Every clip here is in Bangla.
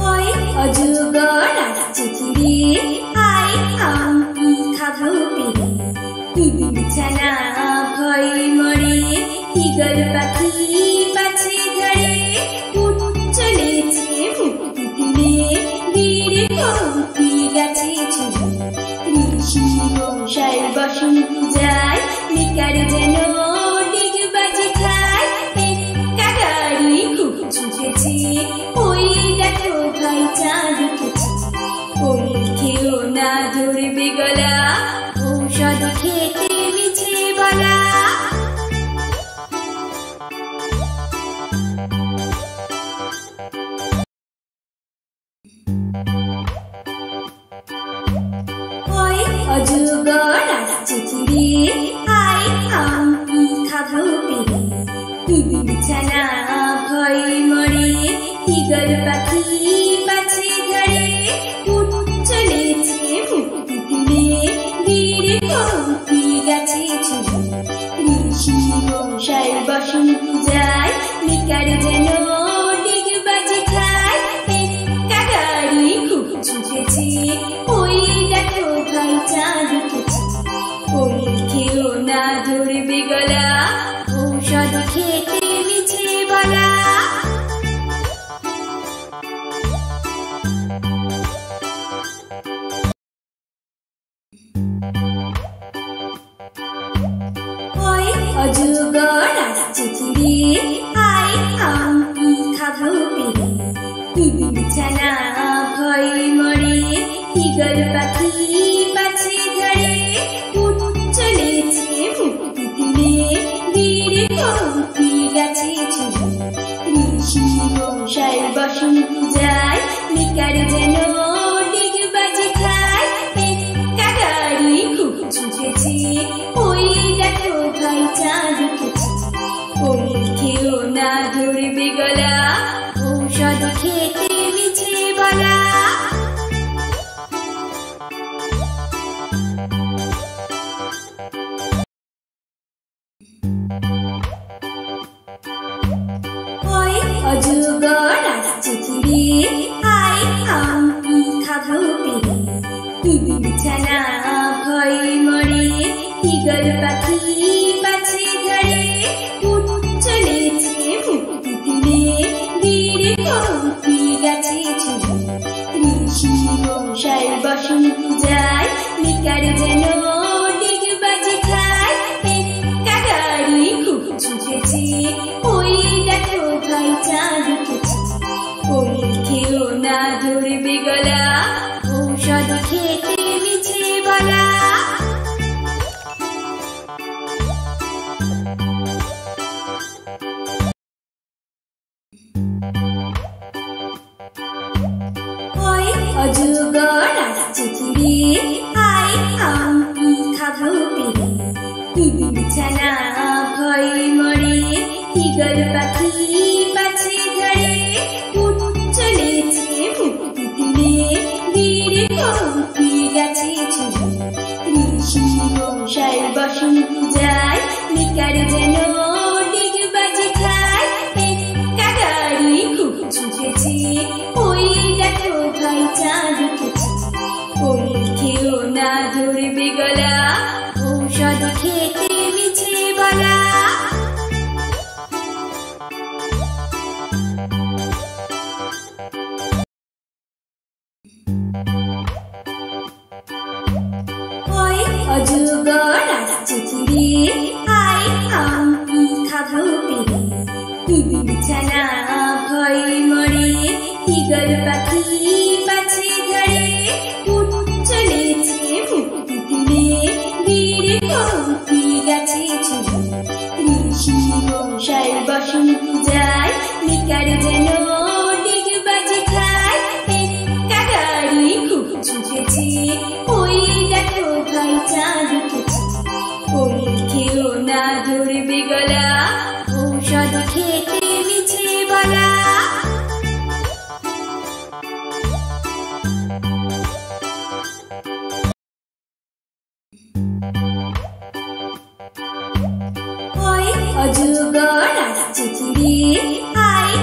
ওই অজগর আসছে ফিরে, আয় আমি খাবো পেরে। বিছানা ভয় মরে, ঈগল পাখি পাছে ধরে। উঠ চলেছে মুক্তি তুলে, বীর কৌকি গাছে ছুড়ে। ঋষি মশাই বসন্ত যায়, লিকার যেন ডিগ বাজে খায়। একটা গাড়ি খুব ছুটেছে, ওই দেখো ভাই চাঁদ উঠেছে। ওই খেও না ধরবে গলা, ঔষধ খেতে মিছে বলা। ওই অজগর আসছে ফিরে, আয় আমি খাবো পেরে। বিছানা ভয় মরে, ঈগল পাখি পাছে ধরে। উঠ চলেছে মুক্তি তুলে, বীর কৌকি গাছে ছুড়ে। ঋষি মশাই বসন্ত যায়, লিকার যেন ডিগ বাজে খায়। একটা গাড়ি খুব ছুটেছে, ওই দেখো ভাই চাঁদ উঠেছে। ওই খেও না ধরবে গলা, ঔষধ খেতে মিছে বলা। ওই অজগর আসছে ফিরে, আয় আমি খাবো পেরে। বিছানা ভয় মরে, ঈগল পাখি পাছে ধরে। উঠ চলেছে মুক্তি তুলে, বীর কৌকি গাছে ছুড়ে। ঋষি মশাই বসন্ত যায়, লিকার যেন ডিগ বাজে খায়। একটা গাড়ি খুব ছুটেছে, ওই দেখো ভাই চাঁদ উঠেছে। ওই খেও না ধরবে গলা, ঔষধ খেতে মিছে বলা। ওই অজগর আসছে ফিরে, আয় আমি খাবো পেরে। বিছানা ভয় মরে, ঈগল পাখি পাছে ধরে। উঠ চলেছে মুক্তি তুলে, বীর কৌকি গাছে ছুড়ে। ঋষি মশাই বসন্ত যায়, লিকার যেন ডিগ বাজে খায়। একটা গাড়ি খুব ছুটেছে, ওই দেখো ভাই চাঁদ উঠেছে। ওই খেও না ধরবে গলা, ঔষধ খেতে মিছে বলা। ওই অজগর আসছে ফিরে, আয় আমি খাবো পেরে। বিছানা ভয় মরে, ঈগল পাখি পাছে ধরে। উঠ চলেছে মুক্তি তুলে, বীর কৌকি গাছে ছুড়ে। ঋষি মশাই বসন্ত যায়, লিকার যেন ডিগ বাজে খায়। একটা গাড়ি খুব ছুটেছে, ওই দেখো ভাই চাঁদ উঠেছে। ওই খেও না ধরবে গলা, ঔষধ খেতে মিছে বলা। ওই অজগর আসছে ফিরে, আয় আমি খাবো পেরে। বিছানা ভয় মরে, ঈগল পাখি পাছে ধরে। উঠ চলেছে মুক্তি তুলে, বীর কৌকি গাছে ছুড়ে। ঋষি মশাই বসন্ত যায়, লিকার যেন ডিগ বাজে খায়। একটা গাড়ি খুব ছুটেছে, ওই দেখো ভাই চাঁদ উঠেছে। ওই খেও না ধরবে গলা, ঔষধ খেতে মিছে বলা। ওই অজগর আসছে ফিরে, আয়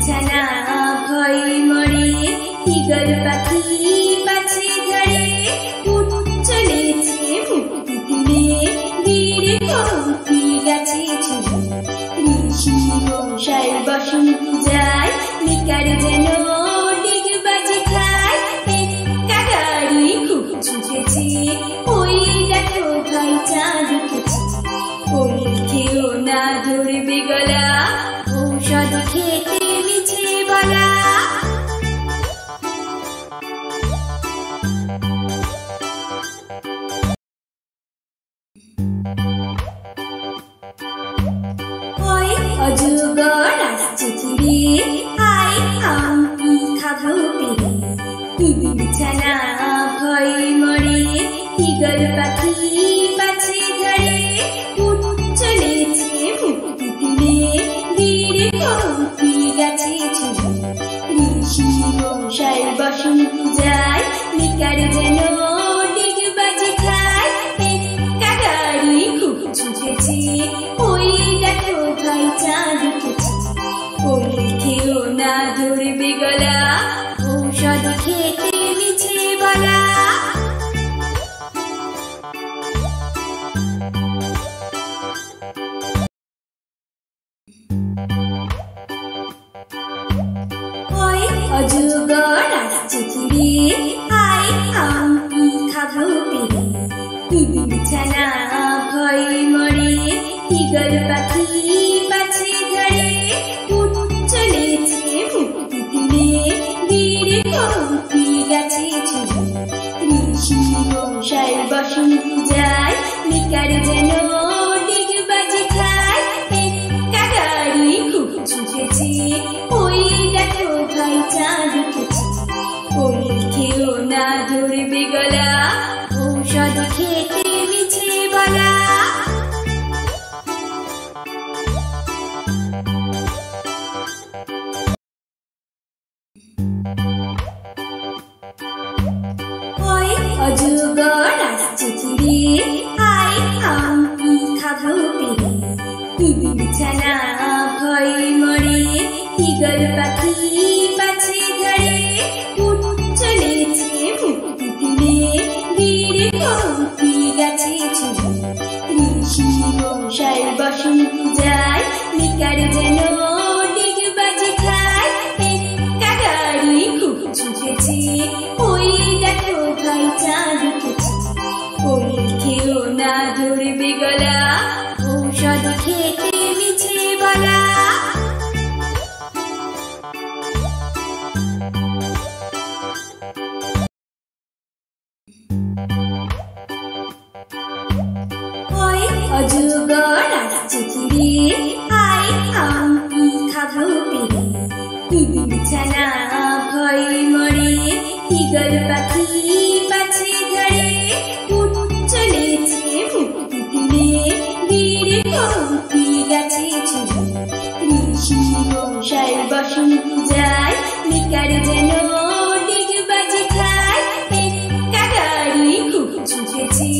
বিছানা ভয় মরে ঈগল পাখি পাছে ঝরে উঠ চলেছে মুক্তি তুলে বীর কৌকি গাছে ছুড়ে ঋষি মশাই বসন্ত যায় নিকার যেন ডিগ বাজে খায় একা গাড়ি খুব ছুটেছে ওই দেখো ভাই চাঁদ উঠেছে ওই খেও না ধরবে গলা ঔষধ খেতে মিছে বলা ওই অজগর আসছে ফিরে আয় আমি খাবো পেরে বিছানা ভয় মরে ঈগল পাখি পাছে ঝরে উঠ চলেছে মুক্তি তুলে বীর কৌকি গাছে ছুড়ে ঋষি মশাই বসন্ত যায় নিকার যেন ডিগ বাজে খায় একা গাড়ি খুব ছুটেছে ওই দেখো ভাই চাঁদ উঠেছে ওই খেও না ধরবে গলা ঔষধ খেতে মিছে বলা ওই অজগর আসছে ফিরে আয় আমি খাবো পেরে বিছানা ভয় মরে ঈগল পাখি পাছে ঝরে উঠ চলেছে মুক্তি তুলে বীর কৌকি গাছে ছুড়ে ঋষি মশাই বসন্ত যায় নিকার যেন ডিগ বাজে খায় একা গাড়ি খুব ছুটেছে ওই দেখো ভাই চাঁদ উঠেছে ওই খেও না ধরবে গলা ঔষধ খেতে মিছে বলা ওই অজগর আসছে ফিরে আয় আমি খাবো পেরে বিছানা ভয় মরে ঈগল পাখি পাছে ঝরে উঠ চলেছে মুক্তি তুলে বীর কৌকি গাছে ছুড়ে ঋষি মশাই বসন্ত যায় নিকার যেন ডিগ বাজে খায় একা গাড়ি খুব ছুটেছে ওই দেখো ভাই চাঁদ উঠেছে ওই খেও না ধরবে গলা ঔষধ খেতে মিছে বলা ওই অজগর আসছে ফিরে আয় আমি খাবো পেরে বিছানা ভয় মরে ঈগল পাখি পাছে ঝরে উঠ চলেছে মুক্তি তুলে বীর কৌকি গাছে ছুড়ে ঋষি মশাই বসন্ত যায় নিকার যেন ডিগ বাজে খায় একা গাড়ি খুব ছুটেছে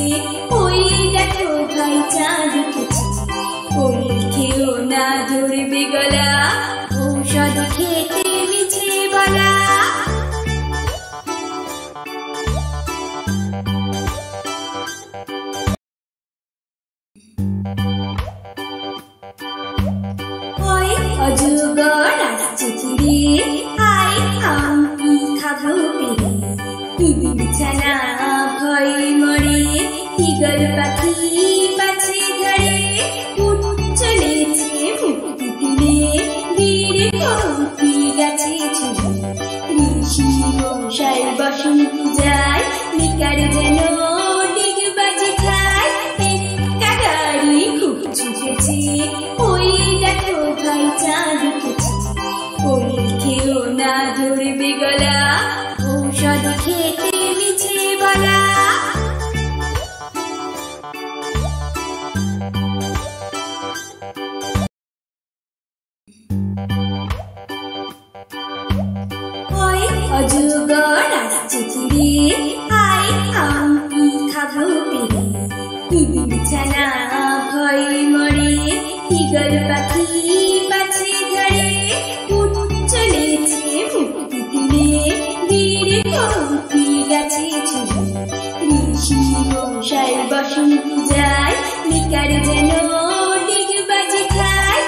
ওই দেখো ভাই চাঁদ উঠেছে ওই খেও না ধরবে গলা ঔষধ খেতে মিছে বলা ওই অজগর আসছে ফিরে আয় আমি খাবো পেরে বিছানা ভয় মরে ঈগল পাখি পাছে ঝরে উঠ চলেছে মুক্তি তুলে বীর কৌকি গাছে ছুড়ে ঋষি মশাই বসন্ত যায় নিকার যেন ডিগ বাজে খায় একা গাড়ি খুব ছুটেছে ওই দেখো ভাই চাঁদ উঠেছে ওই খেও না ধরবে গলা ঔষধ খেতে মিছে বলা ওই অজগর আসছে ফিরে আয় আমি খাবো পেরে বিছানা ভয় মরে ঈগল পাখি পাছে ঝরে উঠ ঋষি মশাই বসন্ত যায় নিকার যেন ডিগবাজি খায়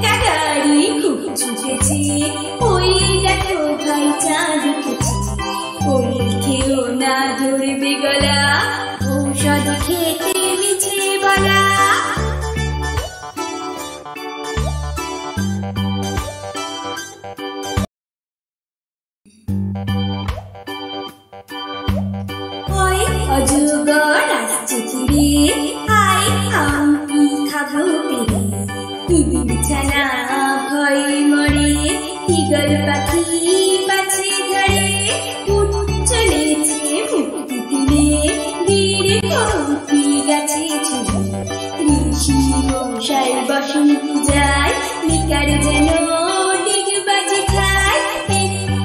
একা গাড়ি খুব ছুটেছে ওই দেখো ভাই চাঁদ উঠেছে ওই খেও না ধরবে গলা ঔষধ খেতে মিছে বলা ওই অজগর আসছে ফিরে আয় আমি খাবো পেরে বিছানা ভয় মরে ঈগল পাখি পাছে ধরে উঠ চলেছে মুক্তি তুলে বীর কৌপি গাছে ছুড়ে ঋষি মশাই বসন্ত যায় নিকার যেন ডিগবাজি খায়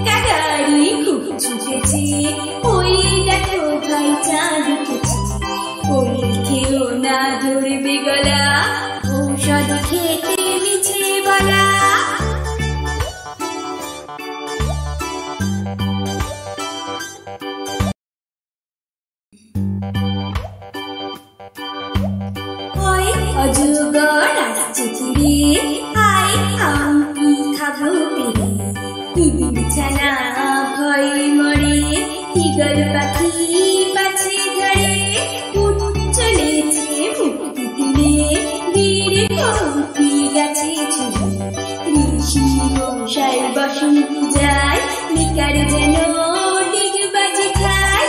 একা গাড়ি খুব ছুটেছে ওই দেখো ভাই চাঁদ উঠেছে ওই খেও না ধরবে গলা ঔষধ খেতে মিছে বলা ওই অজগর আসছে ফিরে আয় আমি খাবো পেরে বিছানা ভয় মরে ঈগল পাখি পাছে ধরে উঠ চলেছে মুক্তি তুলে বীর কৌপি গাছে ছুড়ে ঋষি মশাই বসন্ত যায় নিকার যেন ডিগবাজি খায়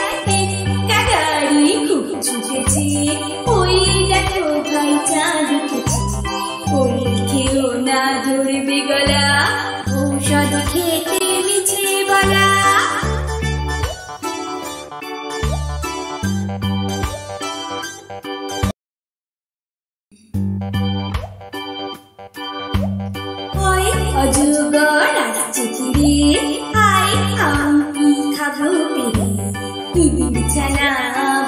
একা গাড়ি খুব ছুটেছে ওই দেখো ভাই চাঁদ উঠেছে ওই খেও না ধরবে গলা ঔষধ খেতে মিছে বলা ওই অজগর আসছে ফিরে আয় আমি খাবো পেরে বিছানা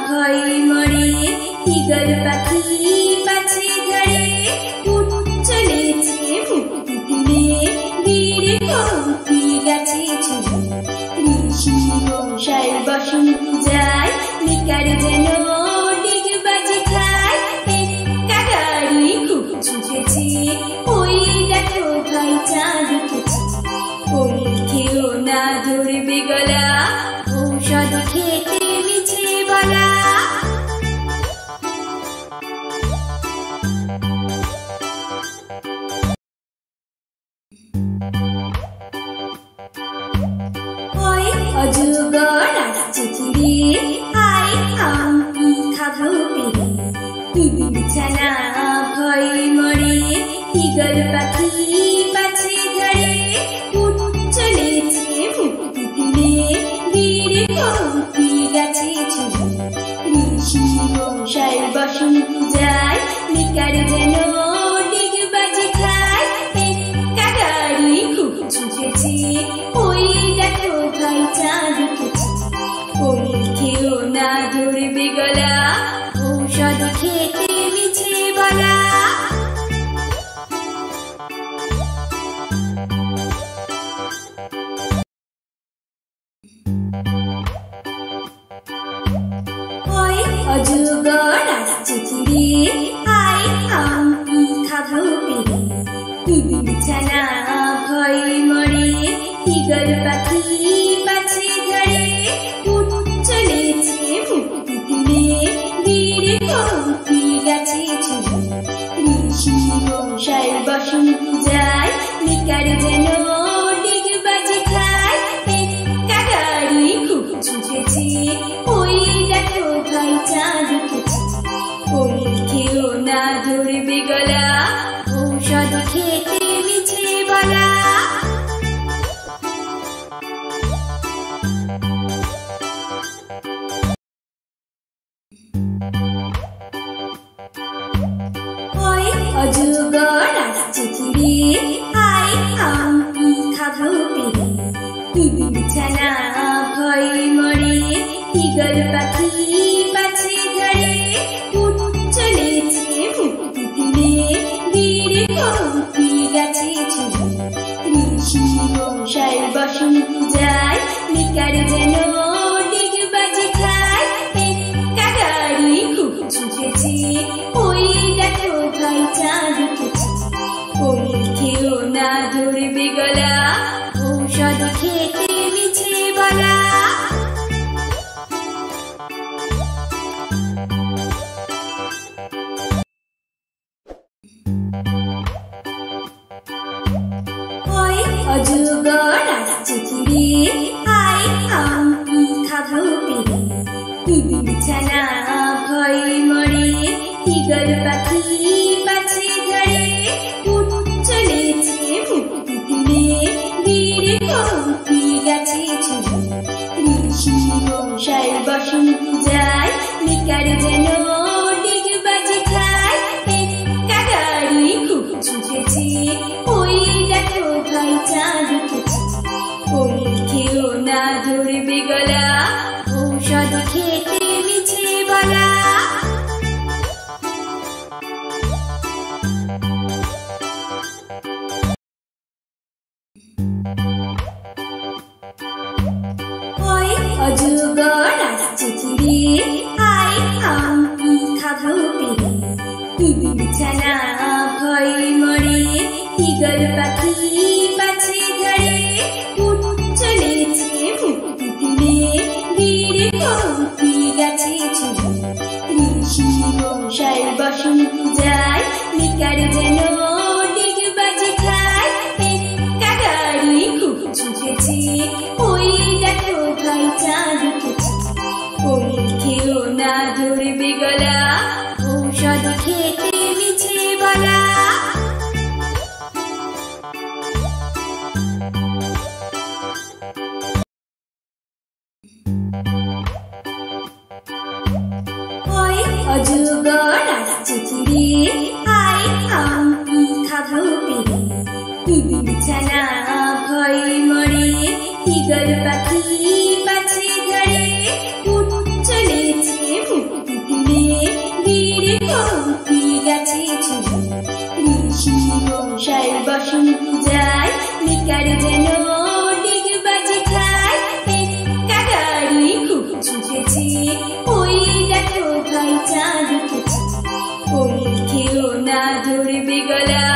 ভয় মরে ঈগল পাখি পাছে ধরে উঠ চলেছে মুক্তি তুলে বীর কৌপি গাছে ছুড়ে ঋষি মশাই বসন্ত যায় নিকার যেন ডিগবাজি খায় একা গাড়ি খুব ছুটেছে ওই দেখো ভাই চাঁদ উঠেছে ওই খেও না ধরবে গলা ঔষধ খেতে মিছে বলা ওই অজগর আসছে ফিরে আয় আমি খাবো পেরে বিছানা ভয় মরে ঈগল পাখি পাছে ধরে উঠ চলেছে মুক্তি তুলে বীর কৌপি গাছে ছুড়ে ঋষি মশাই বসন্ত যায় নিকার যেন ডিগবাজি খায় একা গাড়ি খুব ছুটেছে ওই দেখো ভাই চাঁদ উঠেছে ওই খেও না ধরবে গলা ঔষধ খেতে মিছে বলা ওই অজগর আসছে ফিরে আয় আমি খাবো পেরে বিছানা ভয় মরে ঈগল পাখি পাছে ধরে উঠ চলেছে মুক্তি তুলে বীর কৌপি গাছে ছুড়ে ঋষি মশাই বসন্ত যায় নিকার যেন ডিগবাজি খায় একা গাড়ি খুব ছুটেছে ওই দেখো ভাই চাঁদ উঠেছে ওই খেও না ধরবে গলা ঔষধ খেতে মিছে বলা ওই অজগর আসছে ফিরে আয় আমি খাবো পেরে বিছানা ভয় মরে ঈগল পাখি পাছে ধরে উঠ চলেছে মুক্তি তুলে বীর কৌপি গাছে ছুড়ে ঋষি মশাই বসন্ত যায় নিকার যেন ডিগবাজি খায় बिछाना भई मरे इगल पाखी पाछे धरे उठ चलेছে মুক্তি দিলে বীর কৌতি গাছে ঝুলে ঋষি মশাই বসন্ত যায় নিকার যেন ডিগ বাজি খায় একা গাড়ি খুব ছুটেছে ওই দেখো ভাই চাঁদ উঠেছে ওই খেও না ধরবে গলা ঔষধ খেতে মিছে বলা ওই অজগর আসছে ফিরে আয় আমি খাবো পেরে বিছানা ভয় মরে ইগল পাখি পাছে ধরে উঠ চলেছে মুক্তি দিলে বীর কৌতি গাছে ঝুলে ঋষি মশাই বসন্ত যায় নিকার যেন ডিগ বাজি খায় একা গাড়ি খুব ছুটেছে ওই দেখো ভাই চাঁদ উঠেছে ওই খেও না ধরবে গলা ঔষধ খেতে মিছে বলা ওই অজগর আসছে ফিরে আয় আমি খাবো পেরে বিছানা ভয় মরে ইগল পাখি পাছে ধরে উঠ চলেছে মুক্তি দিলে বীর কৌতি গাছে ঝুলে ঋষি মশাই বসন্ত যায় নিকার যেন ডিগ বাজি খায় একা গাড়ি খুব ছুটেছে ওই দেখো ভাই চাঁদ উঠেছে ওই খেও না ধরবে গলা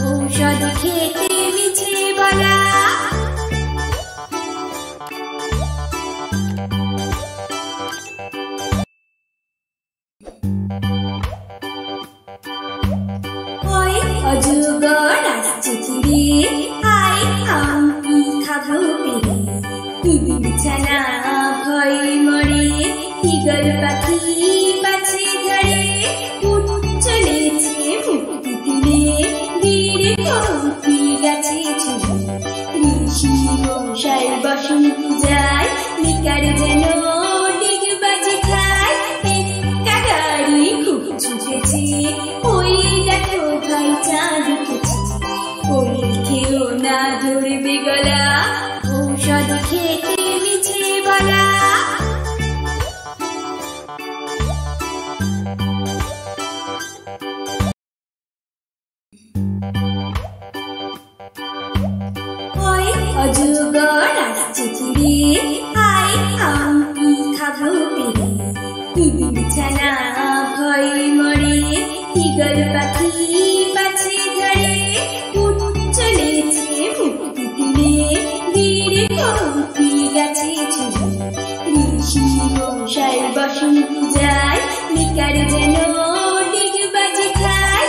ঔষধ খেতে মিছে বলা ওই অজগর আসছে ফিরে আয় আমি খাবো পেরে বিছানা ভয় মরে ইগল পাখি পাছে ধরে উঠ চলেছে মুক্তি দিলে বীর কৌতি গাছে ঝুলে ঋষি মশাই বসন্ত যায় নিকার যেন ডিগ বাজি খায় একা গাড়ি খুব ছুটেছে ওই দেখো ভাই চাঁদ উঠেছে ওই খেও না ধরবে গলা ঔষধ খেতে মিছে বলা ওই অজগর আসছে ফিরে আয় আমি খাবো পেরে বিছানা ভয় মরে ইগল পাখি পাছে ধরে উঠ চলেছে মুক্তি দিলে বীর কৌতি গাছে ঝুলে ঋষি মশাই বসন্ত যায় নিকার যেন ডিগ বাজি খায়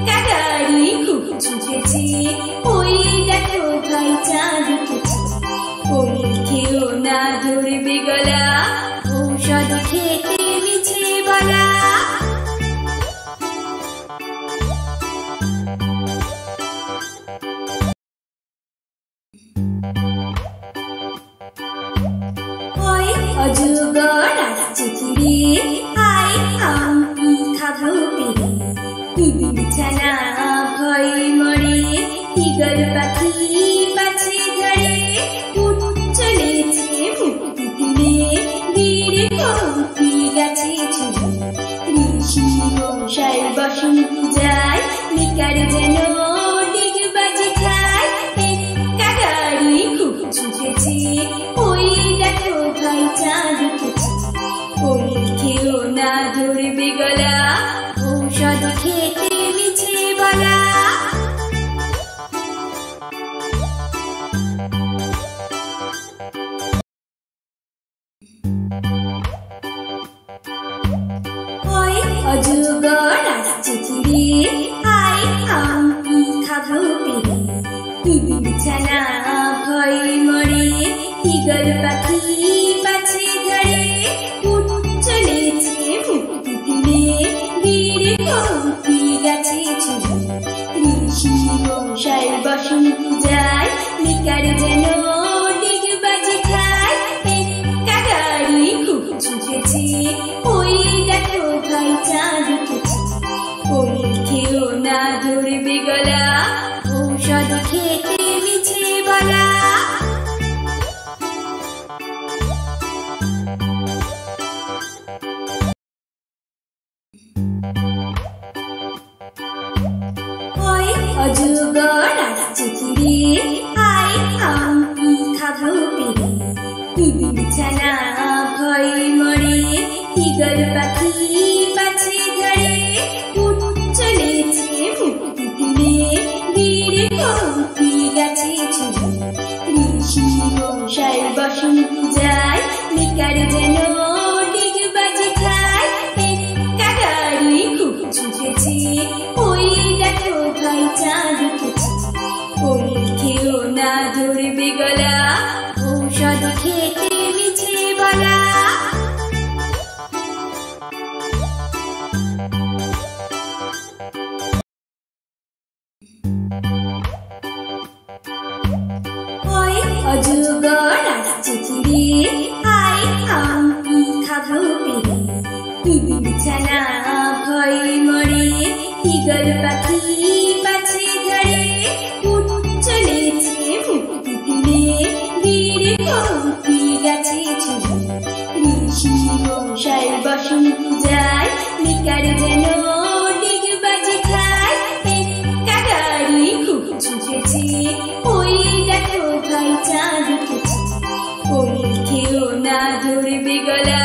একা গাড়ি খুব ছুটেছে ওই দেখো ভাই চাঁদ উঠেছে ওই খেও না ধরবে গলা ঔষধ খেতে মিছে বলা ওই অজগর আসছে ফিরে আয় আমি খাবো পেরে বিছানা ভয় মরে ইগল পাখি পাছে ধরে উঠ চলেছে মুক্তি দিলে বীর কৌতি গাছে ঝুলে ঋষি মশাই বসন্ত যায় নিকার যেন ডিগ বাজি খায় একা গাড়ি খুব ছুটেছে ওই দেখো ভাই চাঁদ উঠেছে ওই খেও না ধরবে গলা ঔষধ খেতে মিছে বলা ওই অজগর আসছে ফিরে আয় আমি খাবো পেরে বিছানা ভয় মরে ইগল পাখি পাছে ধরে উঠ ওই দেখো ভাই চাঁদ উঠেছে, ওই খেও না ধরবে গলা, ঔষধ খেতে মিছে বলা। ওই অজগর আসছে ফিরে, আয় আম কি খাবো পেরে, বিছানা ভয় মরে, ঈগল পাখি পাছে ধরে, উঠ চলেছে মুক্তি তুলে, বীর কৌকি গাছে ছুড়ে, ঋষি মশাই বসন্ত যায়, নিকার যেন ডিগ বাজে খায়, একটা গাড়ি খুব ছুটেছে, ওই দেখো ভাই চাঁদ উঠেছে, ওই খেও না ধরবে গলা, ঔষধ খেতে মিছে বলা। ওই অজগর আসছে ফিরে, আয় আম কি খাবো পেরে, বিছানা ভয় মরে, ঈগল পাখি পাছে ধরে, উঠ চলেছে মুক্তি তুলে, বীর কৌকি গাছে ছুড়ে, ঋষি মশাই বসন্ত যায়, নিকার যেন ডিগ বাজে খায়, একটা গাড়ি খুব ছুটেছে, ওই দেখো ভাই চাঁদ উঠেছে, ওই খেও না ধরবে গলা,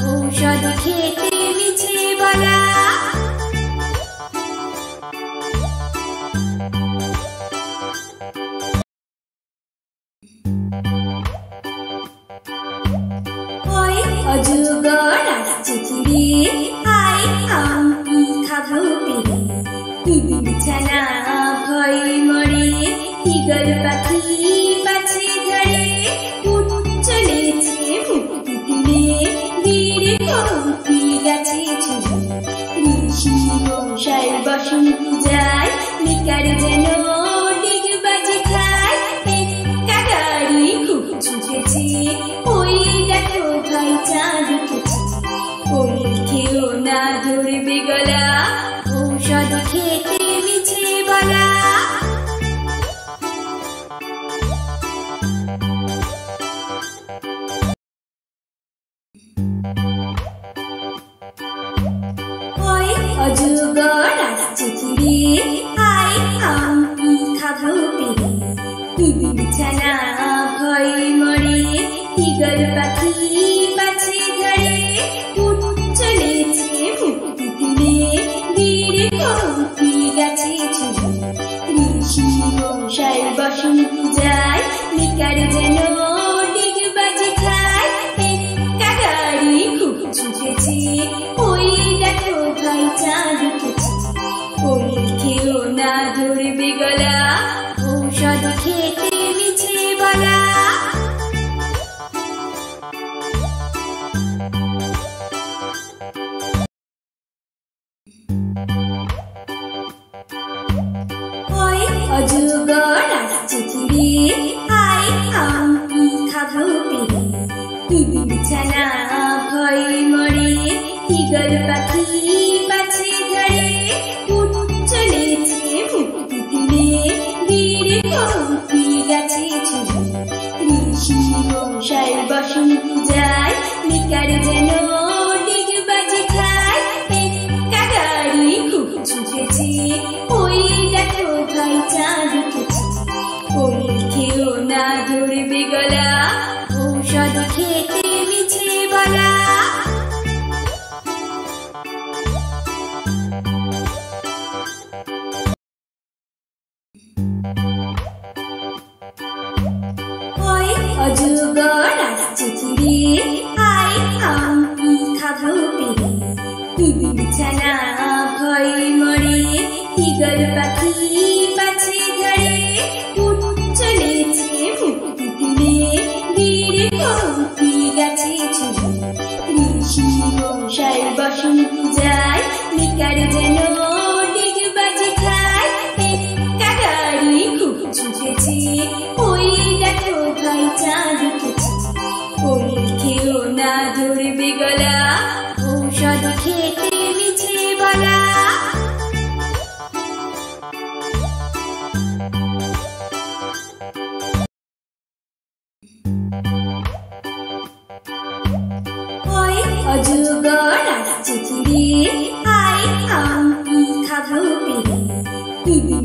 ঔষধ খেতে মিছে বলা। ওই অজগর আসছে ফিরে, আয় আম কি খাবো পেরে, বিছানা ভয় মরে, ঈগল পাখি পাছে ধরে, উঠ চলেছে মুক্তি তুলে, বীর কৌকি গাছে ছুড়ে, ঋষি মশাই বসন্ত যায়, নিকার যেন ডিগ বাজে খায়, একটা গাড়ি খুব ছুটেছে, ওই দেখো ভাই চাঁদ উঠেছে, ওই খেও না ধরবে গলা, ঔষধ খেতে মিছে বলা। ওই অজগর আসছে ফিরে, আয় আম কি খাবো পেরে, বিছানা ভয় মরে, ঈগল পাখি পাছে ধরে, উঠ চলেছে মুক্তি তুলে, বীর কৌকি গাছে ছুড়ে, ঋষি মশাই বসন্ত যায়, নিকার যেন ডিগ বাজে খায়, একটা গাড়ি খুব ছুটেছে, ওই দেখো ভাই চাঁদ উঠেছে, ওই খেও না ধরবে গলা, ঔষধ খেতে মিছে বলা। ওই অজগর আসছে ফিরে, আয় আম কি খাবো পেরে, বিছানা ভয় মরে, ঈগল পাখি পাছে ধরে, উঠ চলেছে মুক্তি তুলে, বীর কৌকি গাছে ছুড়ে, ঋষি মশাই বসন্ত যায়, নিকার যেন ডিগ বাজে খায়, একটা গাড়ি খুব ছুটেছে, ওই দেখো ভাই চাঁদ উঠেছে, ওই খেও না ধরবে গলা, ঔষধ খেতে মিছে বলা। ওই অজগর আসছে ফিরে, আয় আম কি খাবো পেরে, বিছানা ভয় মরে, ঈগল পাখি পাছে ধরে, উঠ চলেছে মুক্তি তুলে, বীর কৌকি গাছে ছুড়ে, ঋষি মশাই বসন্ত যায়, নিকার যেন ডিগ বাজে খায়, একটা গাড়ি খুব ছুটেছে, ওই দেখো ভাই চাঁদ উঠেছে, ওই খেও না ধরবে গলা, ঔষধ খেতে মিছে বলা ওই অজগর আসছে ফিরে আয় আমি খাবো পেরে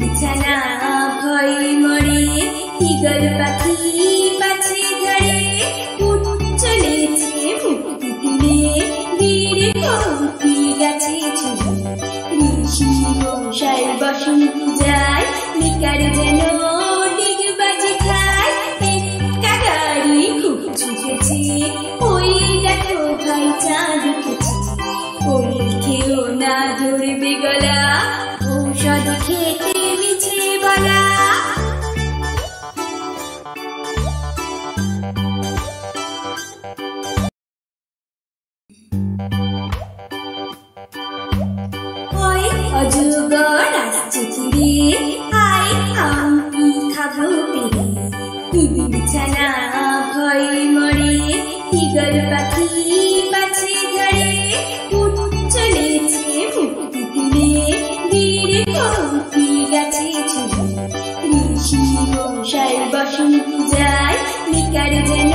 বিছানা ভয় মরে ঈগল পাখি পাছে ধরে উঠ চলেছে মুক্তি তুলে বীর কৌতি গাছে ছুড়ে ঋষি মশাই বসন্ত যায় নিকার যেন ডিগ বাজে খায় একটা গাড়ি খুব ছুটেছে ওই দেখো ভাই চাঁদ উঠেছে ওই খেও না ধরবে গলা ঔষধ খেতে মিছে বলা ওই অজগর আসছে ফিরে আয় আমি খাবো পেরে বিছানা ভয় মরে ঈগল পাখি পাছে ধরে উঠ চলেছে মুক্তি তুলে বীর কৌতি গাছে ছুড়ে ঋষি মশাই বসন্ত যায় নিকার যেন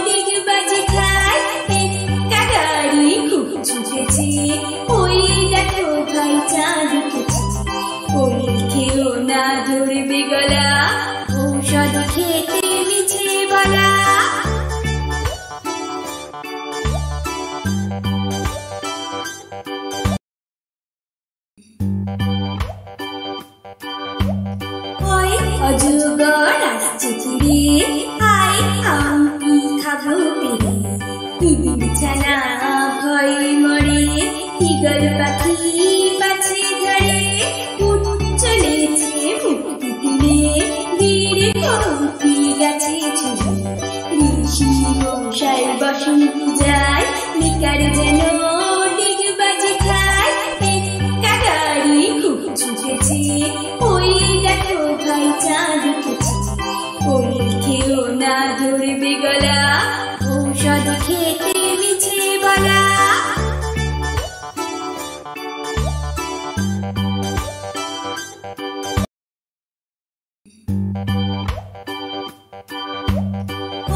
ডিগ বাজে খায় একটা গাড়ি খুব ছুটেছে ওই দেখো ভাই চাঁদ উঠেছে ওই খেও না ধরবে গলা ঔষধ খেতে মিছে বলা ওই অজগর আসছে ফিরে আয় আমি খাবো পেরে বিছানা ভয় মরে ঈগল পাখি পাছে ধরে উঠ চলেছে মুক্তি তুলে বীর কৌতি গাছে ছুড়ে ঋষি মশাই বসন্ত যায় নিকার যেন ডিগ বাজে খায় একটা গাড়ি খুব ছুটেছে ওই দেখো ভাই চাঁদ উঠেছে ওই খেও না ধরবে গলা ঔষধ খেতে মিছে বলা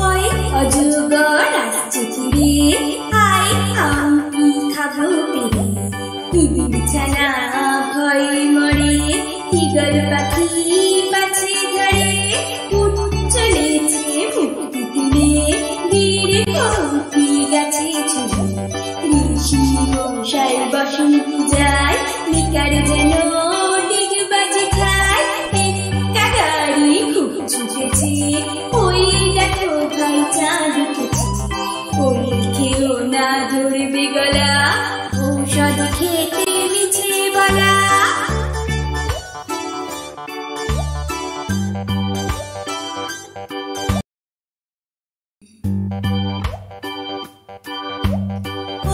ওই অজগর আসছে ফিরে আয় আমি খাবো পেরে বিছানা ভয় মরে ঈগল পাখি পাছে ধরে উঠ চলেছে মুক্তি তুলে বীর কৌতি গাছে ছুড়ে ঋষি মশাই বসন্ত যায় নিকার যেন ডিগ বাজে খায় একটা গাড়ি খুব ছুটেছে ওই দেখো ভাই চাঁদ উঠেছে ওই খেও না ধরবে গলা ঔষধ খেতে মিছে বলা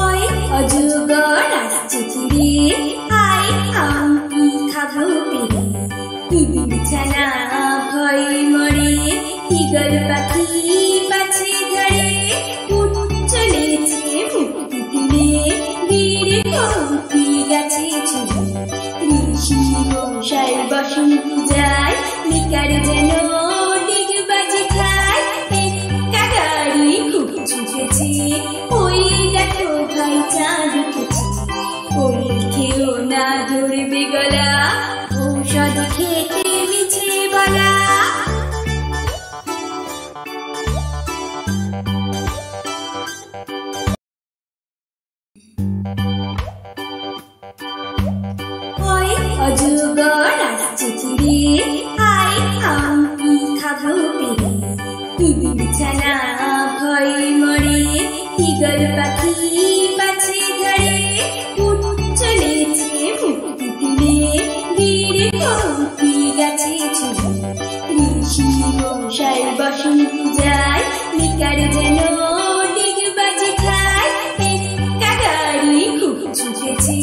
ওই অজগর আসছে ফিরে আয় আমি খাবো পেরে বিছানা ভয় মরে ঈগল পাখি পাছে ধরে উঠ চলেছে মুক্তি তুলে বীর কৌতি গাছে ছুড়ে ঋষি মশাই বসন্ত যায় নিকার যেন ডিগ বাজে খায় একটা গাড়ি খুব ছুটেছে ওই দেখো ভাই চাঁদ উঠেছে ওই খেও না ধরবে গলা ঔষধ খেতে মিছে বলা ওই অজগর আসছে ফিরে আয় আমি খাবো পেরে বিছানা ভয় মরে ঈগল পাখি পাছে ধরে উঠ চলেছে মুক্তি তুলে বীর কৌতি গাছে ছুড়ে ঋষি মশাই বসন্ত যায় নিকার যেন ডিগ বাজে খায় একটা গাড়ি খুব ছুটেছে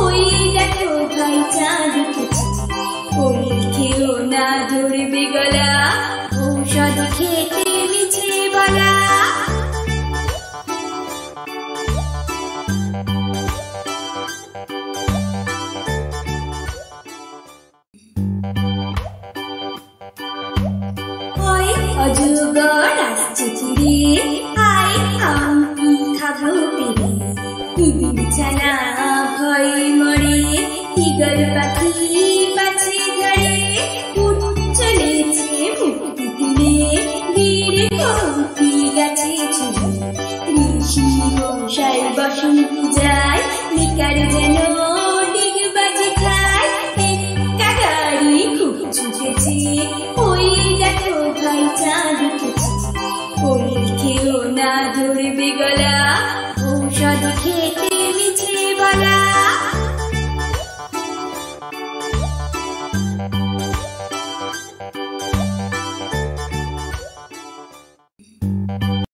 ওই দেখো ভাই চাঁদ উঠেছে ওই খেও না ধরবে গলা ঔষধ খেতে মিছে বলা বিছানা ভয় মরে ঈগল পাখি পাছে ঝরে চলেছে মুক্তি তুলে বীর কৌকি গাছে ছুড়ে ঋষি মশাই বসন্ত যায় নিকার যেন ডিগ বাজে খায় গাড়ি খুব ছুটেছে ওই দেখো ভাই চাঁদ উঠেছে ওই খেও না ধরবে গলা ঔষধ খেয়ে